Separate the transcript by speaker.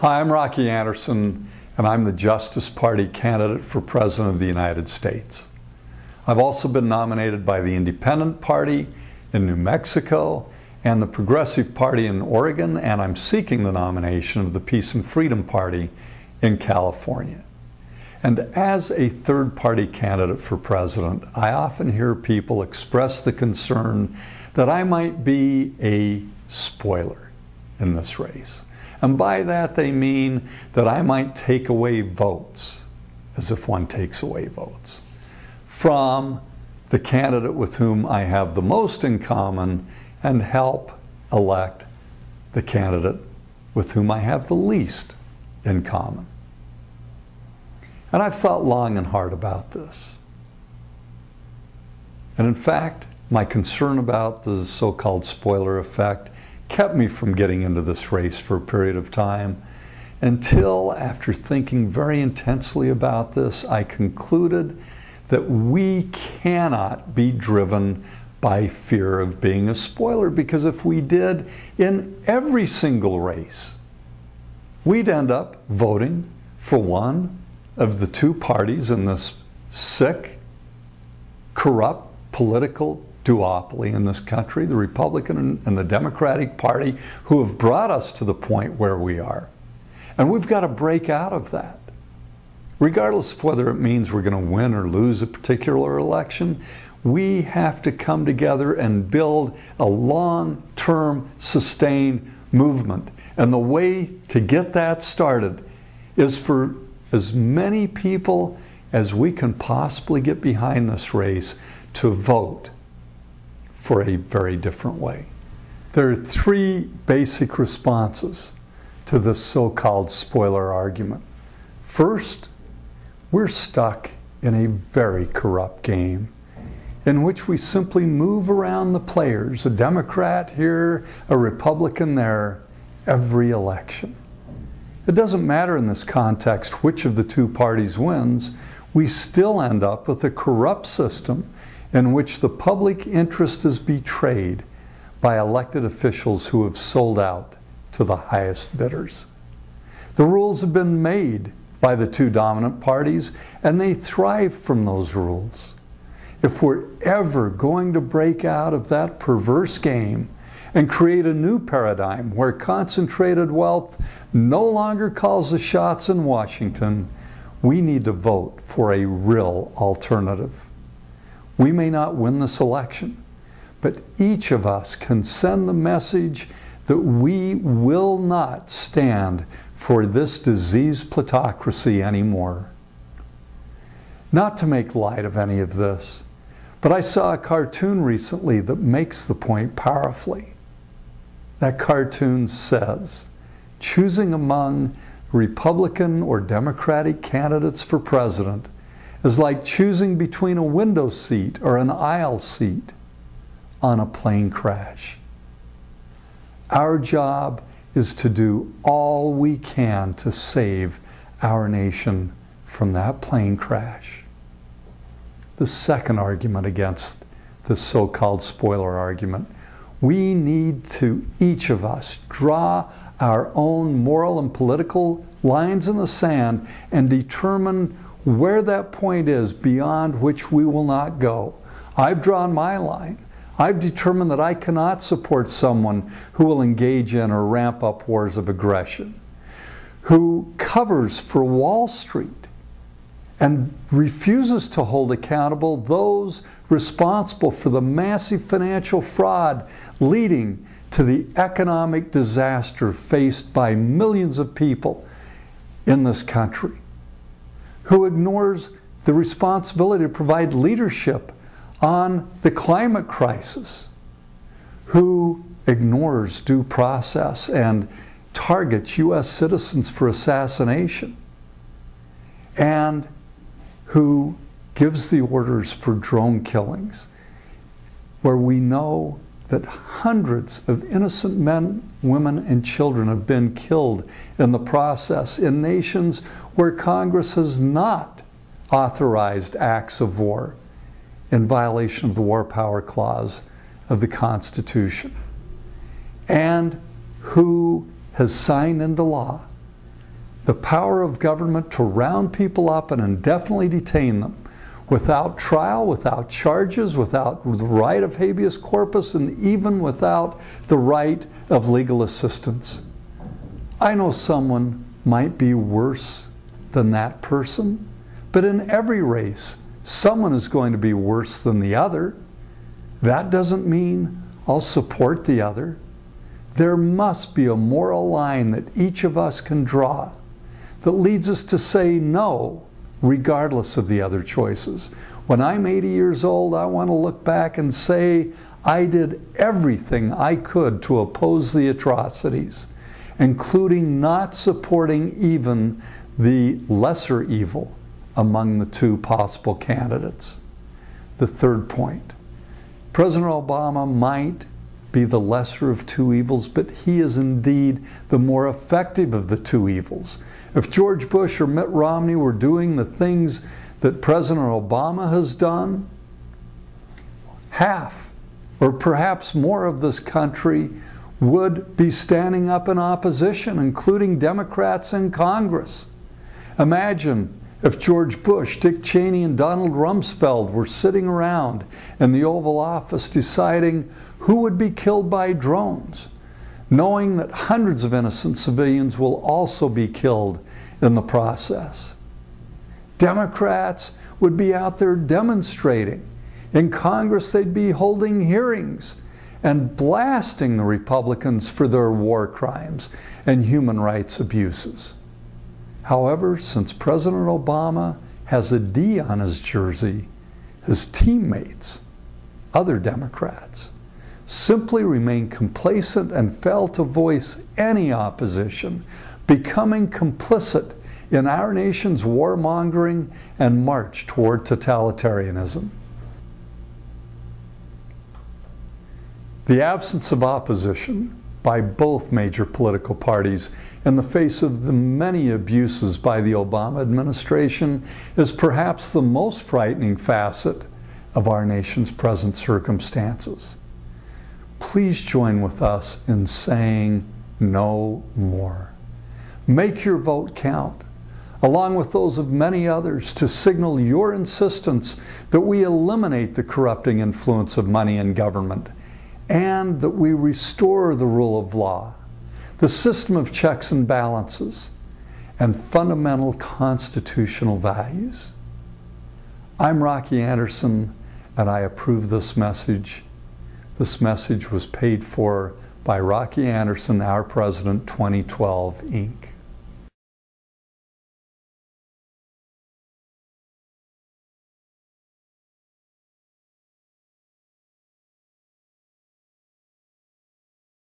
Speaker 1: Hi, I'm Rocky Anderson, and I'm the Justice Party candidate for President of the United States. I've also been nominated by the Independent Party in New Mexico and the Progressive Party in Oregon, and I'm seeking the nomination of the Peace and Freedom Party in California. And as a third-party candidate for president, I often hear people express the concern that I might be a spoiler in this race. And by that they mean that I might take away votes, as if one takes away votes, from the candidate with whom I have the most in common and help elect the candidate with whom I have the least in common. And I've thought long and hard about this. And in fact, my concern about the so-called spoiler effect kept me from getting into this race for a period of time until, after thinking very intensely about this, I concluded that we cannot be driven by fear of being a spoiler, because if we did, in every single race, we'd end up voting for one of the two parties in this sick, corrupt political duopoly in this country, the Republican and the Democratic Party, who have brought us to the point where we are. And we've got to break out of that. Regardless of whether it means we're going to win or lose a particular election, we have to come together and build a long-term, sustained movement. And the way to get that started is for as many people as we can possibly get behind this race to vote for a very different way. There are three basic responses to this so-called spoiler argument. First, we're stuck in a very corrupt game in which we simply move around the players, a Democrat here, a Republican there, every election. It doesn't matter in this context which of the two parties wins, we still end up with a corrupt system in which the public interest is betrayed by elected officials who have sold out to the highest bidders. The rules have been made by the two dominant parties, and they thrive from those rules. If we're ever going to break out of that perverse game and create a new paradigm where concentrated wealth no longer calls the shots in Washington, we need to vote for a real alternative. We may not win this election, but each of us can send the message that we will not stand for this diseased plutocracy anymore. Not to make light of any of this, but I saw a cartoon recently that makes the point powerfully. That cartoon says, choosing among Republican or Democratic candidates for president is like choosing between a window seat or an aisle seat on a plane crash. Our job is to do all we can to save our nation from that plane crash. The second argument against this so-called spoiler argument, we need to, each of us, draw our own moral and political lines in the sand and determine where that point is beyond which we will not go. I've drawn my line. I've determined that I cannot support someone who will engage in or ramp up wars of aggression, who covers for Wall Street and refuses to hold accountable those responsible for the massive financial fraud leading to the economic disaster faced by millions of people in this country, who ignores the responsibility to provide leadership on the climate crisis, who ignores due process and targets U.S. citizens for assassination, and who gives the orders for drone killings, where we know that hundreds of innocent men, women, and children have been killed in the process in nations where Congress has not authorized acts of war in violation of the War Power Clause of the Constitution, and who has signed into law The power of government to round people up and indefinitely detain them without trial, without charges, without the right of habeas corpus, and even without the right of legal assistance. I know someone might be worse than that person, but in every race, someone is going to be worse than the other. That doesn't mean I'll support the other. There must be a moral line that each of us can draw that leads us to say no, regardless of the other choices. When I'm 80 years old, I want to look back and say I did everything I could to oppose the atrocities, including not supporting even the lesser evil among the two possible candidates. The third point, President Obama might be the lesser of two evils, but he is indeed the more effective of the two evils. If George Bush or Mitt Romney were doing the things that President Obama has done, half or perhaps more of this country would be standing up in opposition, including Democrats in Congress. Imagine if George Bush, Dick Cheney, and Donald Rumsfeld were sitting around in the Oval Office deciding who would be killed by drones, knowing that hundreds of innocent civilians will also be killed in the process. Democrats would be out there demonstrating. In Congress, they'd be holding hearings and blasting the Republicans for their war crimes and human rights abuses. However, since President Obama has a D on his jersey, his teammates, other Democrats, simply remain complacent and fail to voice any opposition, becoming complicit in our nation's warmongering and march toward totalitarianism. The absence of opposition by both major political parties in the face of the many abuses by the Obama administration is perhaps the most frightening facet of our nation's present circumstances. Please join with us in saying no more. Make your vote count, along with those of many others, to signal your insistence that we eliminate the corrupting influence of money in government and that we restore the rule of law, the system of checks and balances, and fundamental constitutional values. I'm Rocky Anderson, and I approve this message. This message was paid for by Rocky Anderson, Our President 2012, Inc.